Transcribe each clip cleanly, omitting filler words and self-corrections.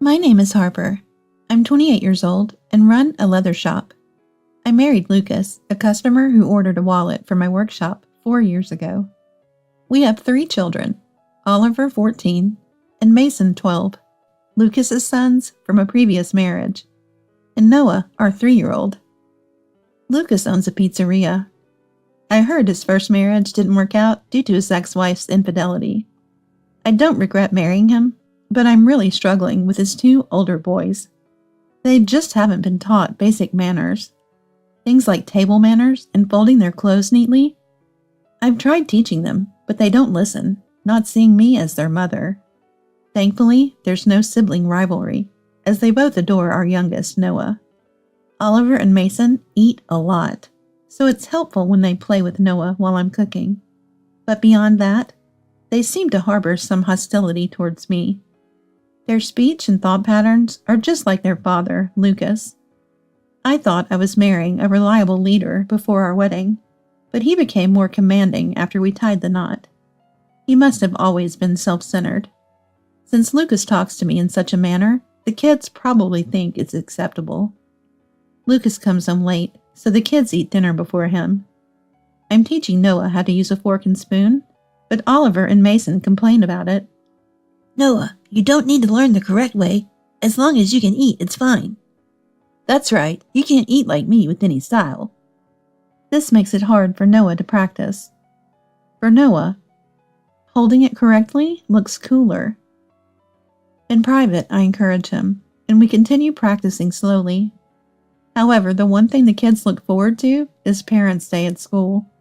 My name is Harper. I'm 28 years old and run a leather shop. I married Lucas, a customer who ordered a wallet for my workshop 4 years ago. We have 3 children, Oliver, 14, and Mason, 12, Lucas's sons from a previous marriage, and Noah, our 3-year-old. Lucas owns a pizzeria. I heard his first marriage didn't work out due to his ex-wife's infidelity. I don't regret marrying him, but I'm really struggling with his 2 older boys. They just haven't been taught basic manners. Things like table manners and folding their clothes neatly. I've tried teaching them, but they don't listen, not seeing me as their mother. Thankfully, there's no sibling rivalry, as they both adore our youngest, Noah. Oliver and Mason eat a lot, so it's helpful when they play with Noah while I'm cooking. But beyond that, they seem to harbor some hostility towards me. Their speech and thought patterns are just like their father, Lucas. I thought I was marrying a reliable leader before our wedding, but he became more commanding after we tied the knot. He must have always been self-centered. Since Lucas talks to me in such a manner, the kids probably think it's acceptable. Lucas comes home late, so the kids eat dinner before him. I'm teaching Noah how to use a fork and spoon, but Oliver and Mason complain about it. Noah, you don't need to learn the correct way. As long as you can eat, it's fine. That's right, you can't eat like me with any style. This makes it hard for Noah to practice. For Noah, holding it correctly looks cooler. In private, I encourage him, and we continue practicing slowly. However, the one thing the kids look forward to is Parents' Day at school.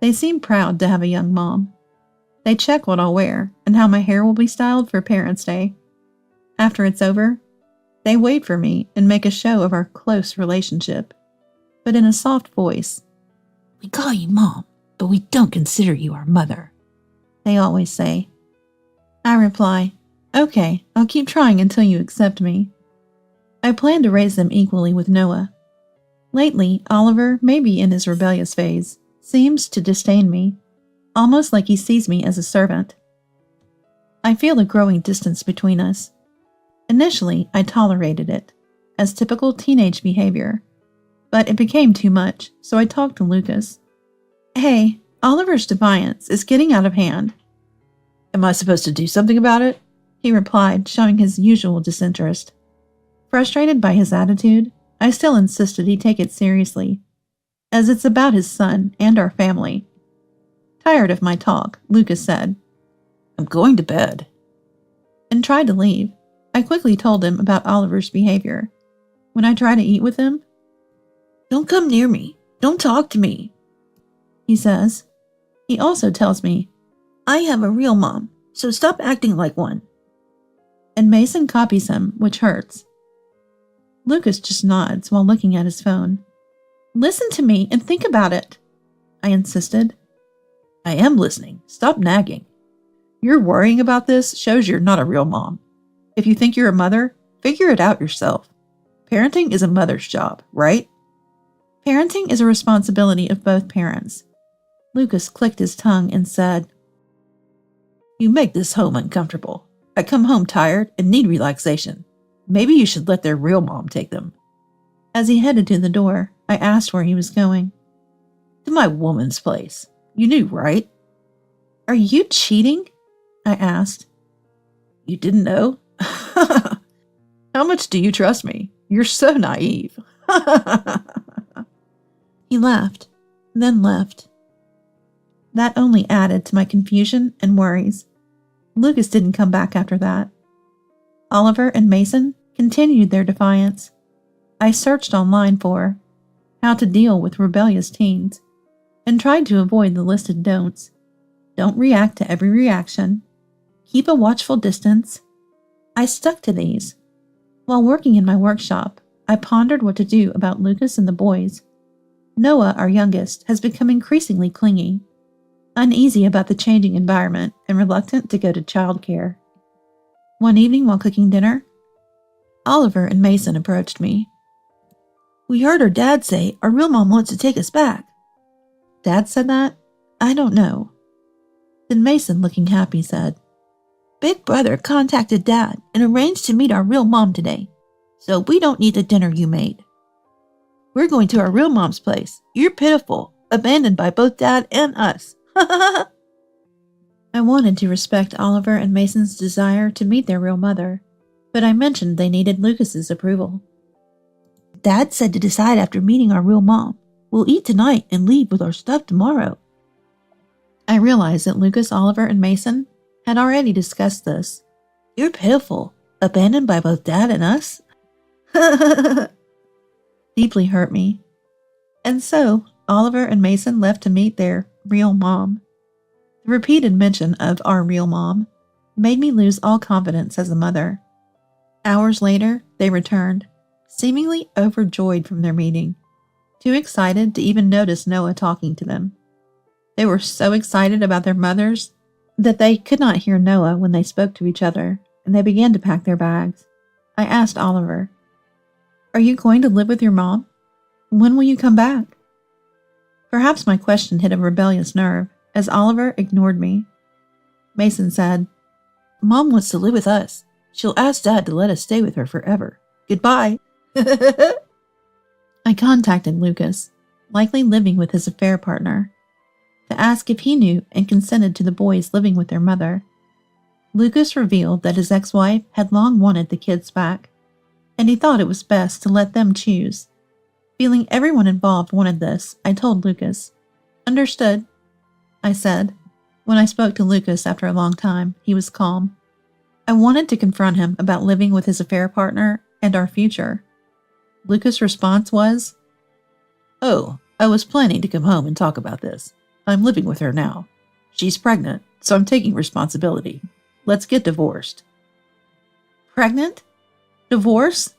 They seem proud to have a young mom. They check what I'll wear and how my hair will be styled for Parents' Day. After it's over, they wait for me and make a show of our close relationship, but in a soft voice. We call you Mom, but we don't consider you our mother, they always say. I reply, okay, I'll keep trying until you accept me. I plan to raise them equally with Noah. Lately, Oliver, maybe in his rebellious phase, seems to disdain me, almost like he sees me as a servant. I feel a growing distance between us. Initially, I tolerated it, as typical teenage behavior, but it became too much, so I talked to Lucas. Hey, Oliver's defiance is getting out of hand. Am I supposed to do something about it? He replied, showing his usual disinterest. Frustrated by his attitude, I still insisted he take it seriously, as it's about his son and our family. Tired of my talk, Lucas said, I'm going to bed, and tried to leave. I quickly told him about Oliver's behavior. When I try to eat with him, don't come near me. Don't talk to me, he says. He also tells me, I have a real mom, so stop acting like one. And Mason copies him, which hurts. Lucas just nods while looking at his phone. Listen to me and think about it, I insisted. I am listening. Stop nagging. You're worrying about this shows you're not a real mom. If you think you're a mother, figure it out yourself. Parenting is a mother's job, right? Parenting is a responsibility of both parents. Lucas clicked his tongue and said, You make this home uncomfortable. I come home tired and need relaxation. Maybe you should let their real mom take them. As he headed to the door, I asked where he was going. To my woman's place. You knew, right? Are you cheating? I asked. You didn't know? How much do you trust me? You're so naive. He laughed, then left. That only added to my confusion and worries. Lucas didn't come back after that. Oliver and Mason continued their defiance. I searched online for how to deal with rebellious teens and tried to avoid the listed don'ts. Don't react to every reaction. Keep a watchful distance. I stuck to these. While working in my workshop, I pondered what to do about Lucas and the boys. Noah, our youngest, has become increasingly clingy, uneasy about the changing environment and reluctant to go to childcare. One evening while cooking dinner, Oliver and Mason approached me. We heard our dad say our real mom wants to take us back. Dad said that? I don't know. Then Mason, looking happy, said, Big brother contacted Dad and arranged to meet our real mom today, so we don't need the dinner you made. We're going to our real mom's place. You're pitiful, abandoned by both Dad and us. I wanted to respect Oliver and Mason's desire to meet their real mother, but I mentioned they needed Lucas's approval. Dad said to decide after meeting our real mom. We'll eat tonight and leave with our stuff tomorrow. I realized that Lucas, Oliver, and Mason had already discussed this. You're pitiful, abandoned by both Dad and us. Deeply hurt me. And so, Oliver and Mason left to meet their real mom. The repeated mention of our real mom made me lose all confidence as a mother. Hours later, they returned, seemingly overjoyed from their meeting, too excited to even notice Noah talking to them. They were so excited about their mothers that they could not hear Noah when they spoke to each other, and they began to pack their bags. I asked Oliver, "Are you going to live with your mom? When will you come back?" Perhaps my question hit a rebellious nerve, as Oliver ignored me. Mason said, Mom wants to live with us. She'll ask Dad to let us stay with her forever. Goodbye. I contacted Lucas, likely living with his affair partner, to ask if he knew and consented to the boys living with their mother. Lucas revealed that his ex-wife had long wanted the kids back, and he thought it was best to let them choose. Feeling everyone involved wanted this, I told Lucas. "Understood," I said. When I spoke to Lucas after a long time, he was calm. I wanted to confront him about living with his affair partner and our future. Lucas' response was, "Oh, I was planning to come home and talk about this. I'm living with her now. She's pregnant, so I'm taking responsibility. Let's get divorced." "Pregnant? Divorce?"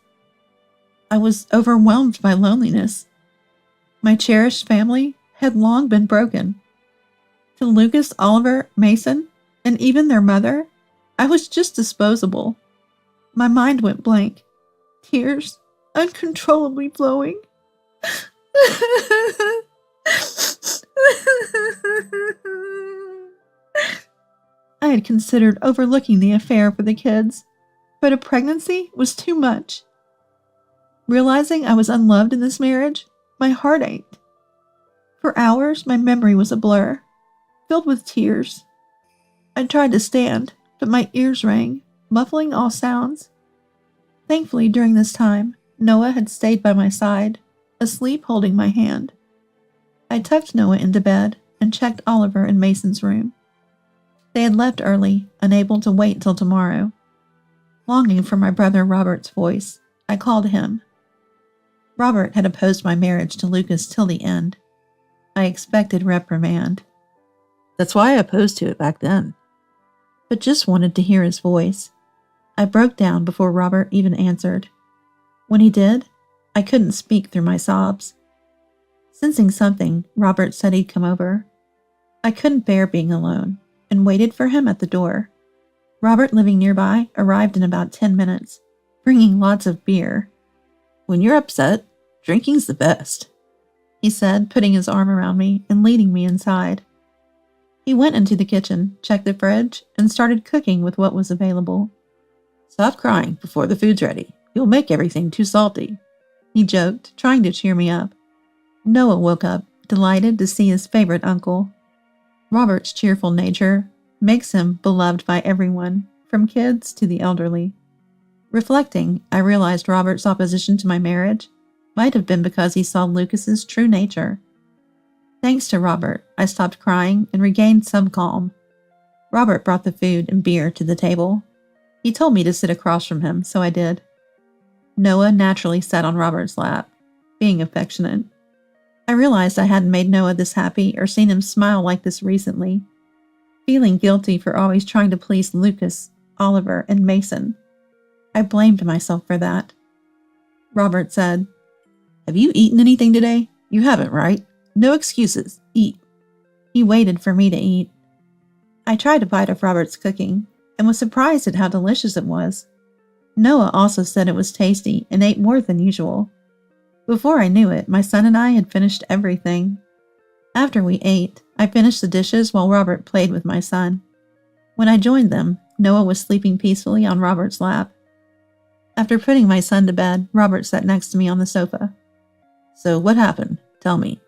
I was overwhelmed by loneliness. My cherished family had long been broken. To Lucas, Oliver, Mason, and even their mother, I was just disposable. My mind went blank, tears uncontrollably flowing. I had considered overlooking the affair for the kids, but a pregnancy was too much. Realizing I was unloved in this marriage, my heart ached. For hours, my memory was a blur, filled with tears. I tried to stand, but my ears rang, muffling all sounds. Thankfully, during this time, Noah had stayed by my side, asleep holding my hand. I tucked Noah into bed and checked Oliver and Mason's room. They had left early, unable to wait till tomorrow. Longing for my brother Robert's voice, I called him. Robert had opposed my marriage to Lucas till the end. I expected reprimand. That's why I opposed to it back then. But just wanted to hear his voice. I broke down before Robert even answered. When he did, I couldn't speak through my sobs. Sensing something, Robert said he'd come over. I couldn't bear being alone, and waited for him at the door. Robert, living nearby, arrived in about 10 minutes, bringing lots of beer. "When you're upset, drinking's the best," he said, putting his arm around me and leading me inside. He went into the kitchen, checked the fridge, and started cooking with what was available. "Stop crying before the food's ready. You'll make everything too salty," he joked, trying to cheer me up. Noah woke up, delighted to see his favorite uncle. Robert's cheerful nature makes him beloved by everyone, from kids to the elderly. Reflecting, I realized Robert's opposition to my marriage might have been because he saw Lucas's true nature. Thanks to Robert, I stopped crying and regained some calm. Robert brought the food and beer to the table. He told me to sit across from him, so I did. Noah naturally sat on Robert's lap, being affectionate. I realized I hadn't made Noah this happy or seen him smile like this recently. Feeling guilty for always trying to please Lucas, Oliver, and Mason. I blamed myself for that. Robert said, "Have you eaten anything today? You haven't, right? No excuses. Eat." He waited for me to eat. I tried a bite of Robert's cooking and was surprised at how delicious it was. Noah also said it was tasty and ate more than usual. Before I knew it, my son and I had finished everything. After we ate, I finished the dishes while Robert played with my son. When I joined them, Noah was sleeping peacefully on Robert's lap. After putting my son to bed, Robert sat next to me on the sofa. So what happened? Tell me.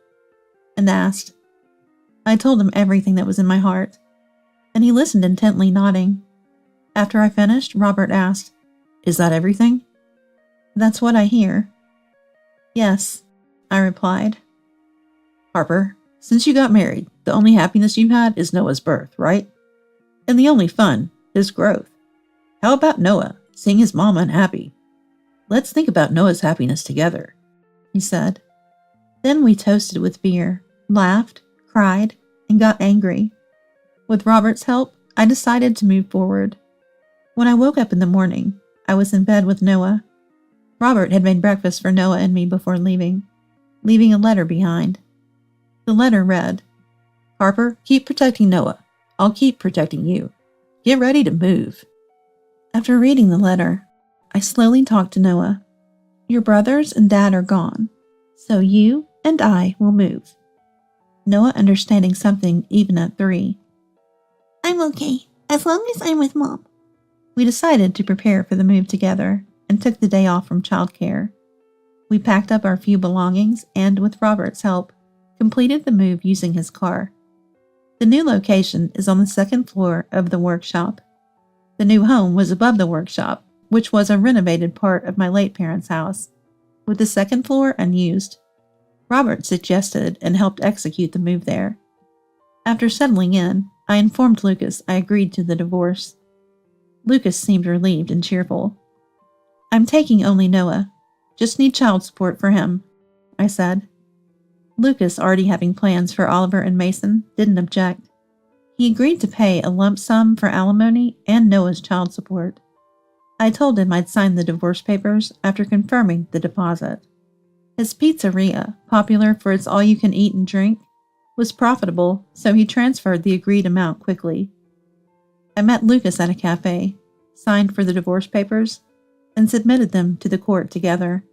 And asked. I told him everything that was in my heart, and he listened intently, nodding. After I finished, Robert asked, Is that everything? That's what I hear. Yes, I replied. Harper, since you got married, the only happiness you've had is Noah's birth, right? And the only fun, his growth. How about Noah, seeing his mom unhappy? Let's think about Noah's happiness together, he said. Then we toasted with beer, laughed, cried, and got angry. With Robert's help, I decided to move forward. When I woke up in the morning, I was in bed with Noah. Robert had made breakfast for Noah and me before leaving a letter behind. The letter read, Harper, keep protecting Noah. I'll keep protecting you. Get ready to move. After reading the letter, I slowly talked to Noah. Your brothers and dad are gone, so you and I will move. Noah understanding something even at 3. I'm okay, as long as I'm with Mom. We decided to prepare for the move together and took the day off from childcare. We packed up our few belongings and, with Robert's help, completed the move using his car. The new location is on the 2nd floor of the workshop. The new home was above the workshop, which was a renovated part of my late parents' house, with the 2nd floor unused. Robert suggested and helped execute the move there. After settling in, I informed Lucas I agreed to the divorce. Lucas seemed relieved and cheerful. I'm taking only Noah. Just need child support for him, I said. Lucas, already having plans for Oliver and Mason, didn't object. He agreed to pay a lump sum for alimony and Noah's child support. I told him I'd sign the divorce papers after confirming the deposit. His pizzeria, popular for its all-you-can-eat and drink, was profitable, so he transferred the agreed amount quickly. I met Lucas at a cafe, signed for the divorce papers, and submitted them to the court together.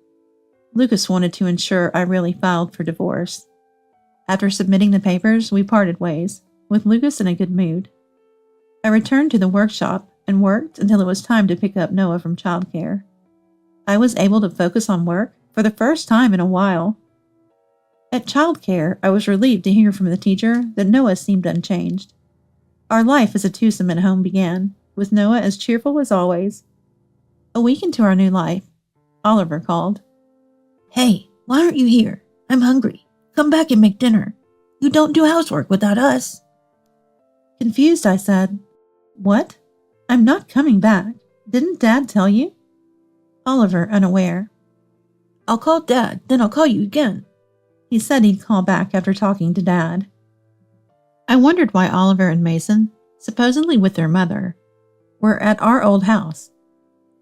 Lucas wanted to ensure I really filed for divorce. After submitting the papers, we parted ways, with Lucas in a good mood. I returned to the workshop and worked until it was time to pick up Noah from childcare. I was able to focus on work for the first time in a while. At childcare, I was relieved to hear from the teacher that Noah seemed unchanged. Our life as a twosome at home began, with Noah as cheerful as always. A week into our new life, Oliver called. Hey, why aren't you here? I'm hungry. Come back and make dinner. You don't do housework without us. Confused, I said, What? I'm not coming back. Didn't Dad tell you? Oliver, unaware. I'll call Dad, then I'll call you again. He said he'd call back after talking to Dad. I wondered why Oliver and Mason, supposedly with their mother, were at our old house,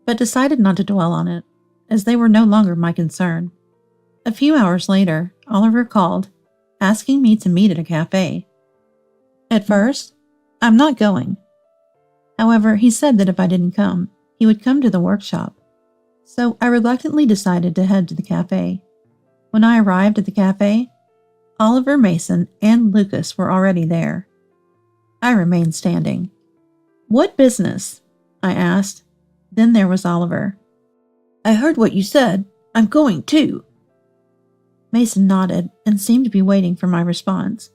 but decided not to dwell on it, as they were no longer my concern. A few hours later, Oliver called, asking me to meet at a cafe. At first, I'm not going. However, he said that if I didn't come, he would come to the workshop. So I reluctantly decided to head to the cafe. When I arrived at the cafe, Oliver, Mason, and Lucas were already there. I remained standing. What business? I asked. Then there was Oliver. I heard what you said. I'm going too. Mason nodded and seemed to be waiting for my response,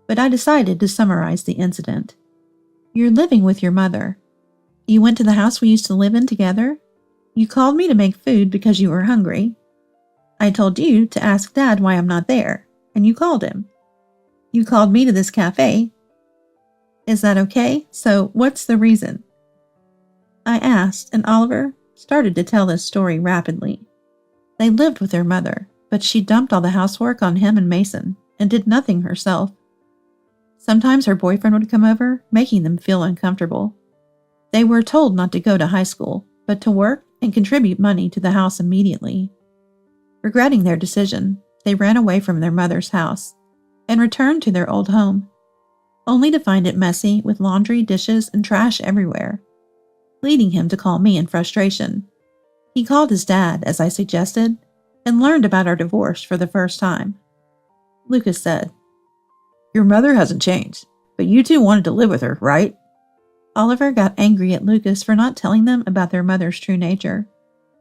but I decided to summarize the incident. You're living with your mother. You went to the house we used to live in together. You called me to make food because you were hungry. I told you to ask Dad why I'm not there, and you called him. You called me to this cafe. Is that okay? So what's the reason? I asked, and Oliver started to tell this story rapidly. They lived with their mother, but she dumped all the housework on him and Mason and did nothing herself. Sometimes her boyfriend would come over, making them feel uncomfortable. They were told not to go to high school, but to work and contribute money to the house immediately. Regretting their decision, they ran away from their mother's house and returned to their old home, only to find it messy with laundry, dishes, and trash everywhere, leading him to call me in frustration. He called his dad, as I suggested, and learned about our divorce for the first time. Lucas said, Your mother hasn't changed, but you two wanted to live with her, right? Oliver got angry at Lucas for not telling them about their mother's true nature,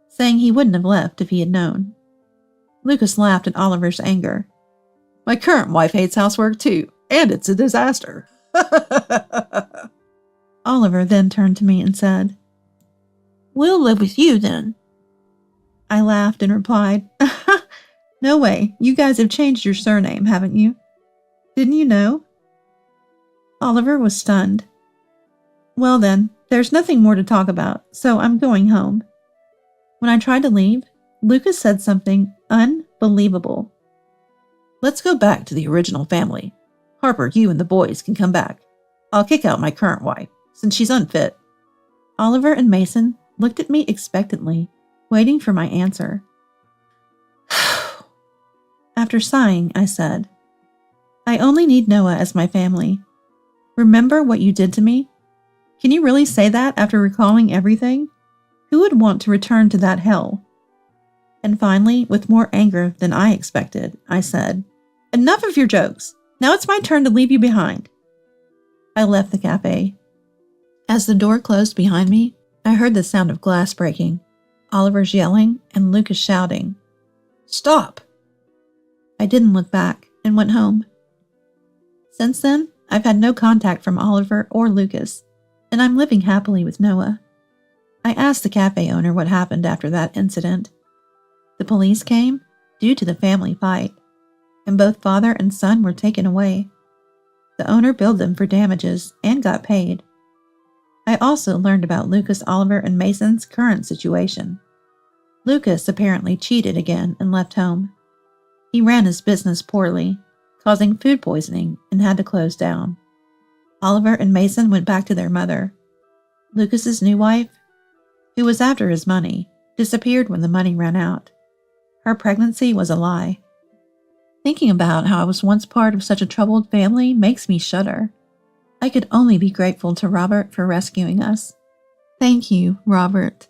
saying he wouldn't have left if he had known. Lucas laughed at Oliver's anger. My current wife hates housework too, and it's a disaster. Oliver then turned to me and said, We'll live with you then. I laughed and replied, No way, you guys have changed your surname, haven't you? Didn't you know? Oliver was stunned. Well then, there's nothing more to talk about, so I'm going home. When I tried to leave, Lucas said something unbelievable. Let's go back to the original family. Harper, you and the boys can come back. I'll kick out my current wife, since she's unfit. Oliver and Mason looked at me expectantly, waiting for my answer. After sighing, I said, I only need Noah as my family. Remember what you did to me? Can you really say that after recalling everything? Who would want to return to that hell? And finally, with more anger than I expected, I said, Enough of your jokes. Now it's my turn to leave you behind. I left the cafe. As the door closed behind me, I heard the sound of glass breaking, Oliver's yelling, and Lucas shouting, Stop! I didn't look back and went home. Since then, I've had no contact from Oliver or Lucas, and I'm living happily with Noah. I asked the cafe owner what happened after that incident. The police came due to the family fight, and both father and son were taken away. The owner billed them for damages and got paid. I also learned about Lucas, Oliver, and Mason's current situation. Lucas apparently cheated again and left home. He ran his business poorly, causing food poisoning, and had to close down. Oliver and Mason went back to their mother. Lucas's new wife, who was after his money, disappeared when the money ran out. Her pregnancy was a lie. Thinking about how I was once part of such a troubled family makes me shudder. I could only be grateful to Robert for rescuing us. Thank you, Robert.